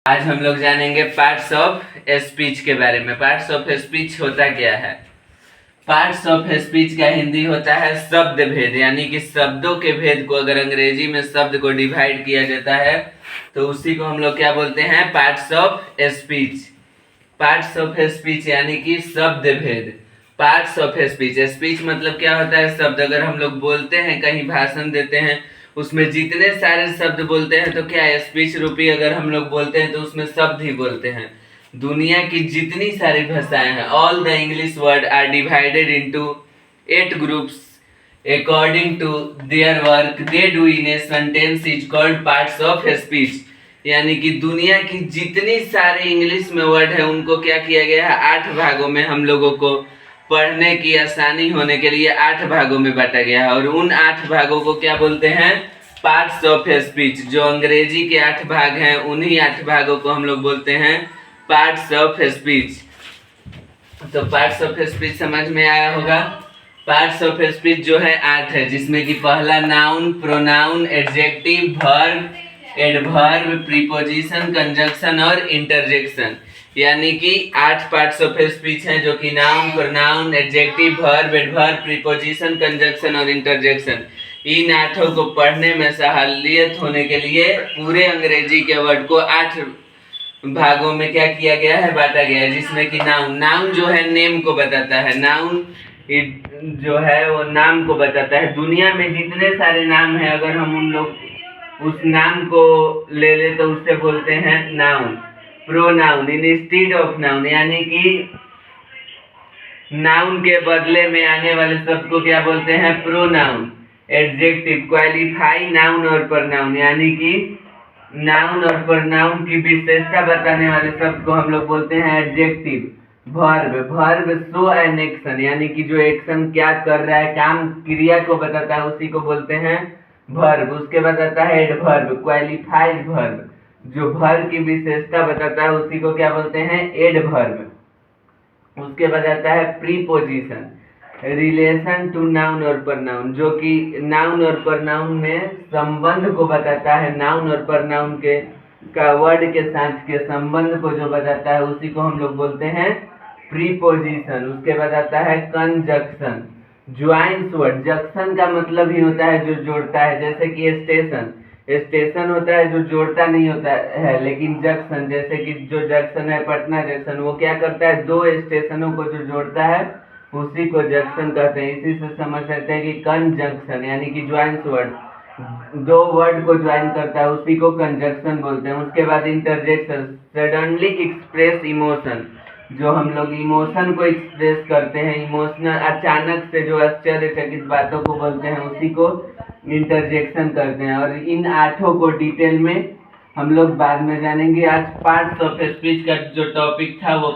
आज हम लोग जानेंगे पार्ट्स ऑफ स्पीच के बारे में। पार्ट्स ऑफ स्पीच होता क्या है? पार्ट्स ऑफ स्पीच का हिंदी होता है शब्द भेद, यानी कि शब्दों के भेद को अगर अंग्रेजी में शब्द को डिवाइड किया जाता है तो उसी को हम लोग क्या बोलते हैं? Parts of speech. Parts of speech यानी कि शब्द भेद। पार्ट्स ऑफ स्पीच, स्पीच मतलब क्या होता है? शब्द। अगर हम लोग बोलते हैं, कहीं भाषण देते हैं, उसमें जितने सारे शब्द बोलते हैं तो क्या है? स्पीच रूपी अगर हम लोग बोलते हैं तो उसमें शब्द ही बोलते हैं। दुनिया की जितनी सारी भाषाएं हैं, all the English word are divided into 8 groups according to their work they do in a sentence is called parts of speech. यानी कि दुनिया की जितनी सारे इंग्लिश में वर्ड है उनको क्या किया गया है? 8 भागों में हम लोगों को पढ़ने की आसानी होने के लिए 8 भागों में बांटा गया है, और उन 8 भागों को क्या बोलते हैं? Parts of speech. जो अंग्रेजी के 8 भाग हैं उन्हीं 8 भागों को हम लोग बोलते हैं पार्ट्स ऑफ स्पीच। तो पार्ट्स ऑफ स्पीच समझ में आया होगा। पार्ट्स ऑफ स्पीच जो है 8 है, जिसमें कि पहला noun, pronoun, adjective, verb, adverb, preposition, conjunction और इंटरजेक्शन। यानी कि 8 पार्ट्स ऑफ स्पीच हैं, जो कि noun, pronoun, adjective, verb, adverb, preposition, conjunction और इंटरजेक्शन। इन 8 को पढ़ने में सहूलियत होने के लिए पूरे अंग्रेजी के वर्ड को 8 भागों में क्या किया गया है? बांटा गया है। जिसमें कि नाउन जो है नेम को बताता है। नाउन जो है वो नाम को बताता है। दुनिया में जितने सारे नाम हैं, अगर हम उन लोग उस नाम को ले ले तो उससे बोलते हैं noun. Pronoun instead of noun, यानी कि नाउन के बदले में आने वाले शब्द को क्या बोलते हैं? प्रोनाउन। एडजेक्टिव क्वालिफाई नाउन और प्रोनाउन, यानी कि नाउन और प्रोनाउन की विशेषता बताने वाले शब्द को हम लोग बोलते हैं adjective. Verb show an action, यानी कि जो एक्शन क्या कर रहा है, काम क्रिया को बताता है, उसी को बोलते हैं वर्ब। उसके बाद आता है एडवर्ब, क्वालिफाइड वर्ब, जो वर्ब की विशेषता बताता है, उसी को क्या बोलते हैं? एडवर्ब। उसके बाद आता है प्रीपोजिशन, रिलेशन टू नाउन और प्रोनाउन, जो कि नाउन और प्रोनाउन में संबंध को बताता है। नाउन और प्रोनाउन के का वर्ड के साथ के संबंध को जो बताता है, उसी को हम लोग बोलते हैं प्रीपोजिशन। उसके बाद आता है कंजंक्शन, ज्वाइंस वर्ड। जंक्शन का मतलब ही होता है जो जोड़ता है, जैसे कि स्टेशन। स्टेशन होता है जो जोड़ता नहीं होता है, लेकिन जंक्शन, जैसे कि जो जंक्शन है पटना जंक्शन, वो क्या करता है? 2 स्टेशनों को जो जोड़ता है उसी को जंक्शन कहते हैं। इसी से समझ सकते हैं कि कंजंक्शन यानी कि ज्वाइंस वर्ड, 2 वर्ड को ज्वाइन करता है, उसी को कंजंक्शन बोलते हैं। उसके बाद इंटरजेक्शन, सडनली एक्सप्रेस इमोशन, जो हम लोग इमोशन को एक्सप्रेस करते हैं, इमोशनल अचानक से जो आश्चर्यचकित बातों को बोलते हैं, उसी को इंटरजेक्शन करते हैं। और इन 8 को डिटेल में हम लोग बाद में जानेंगे। आज पार्ट्स ऑफ स्पीच का जो टॉपिक था वो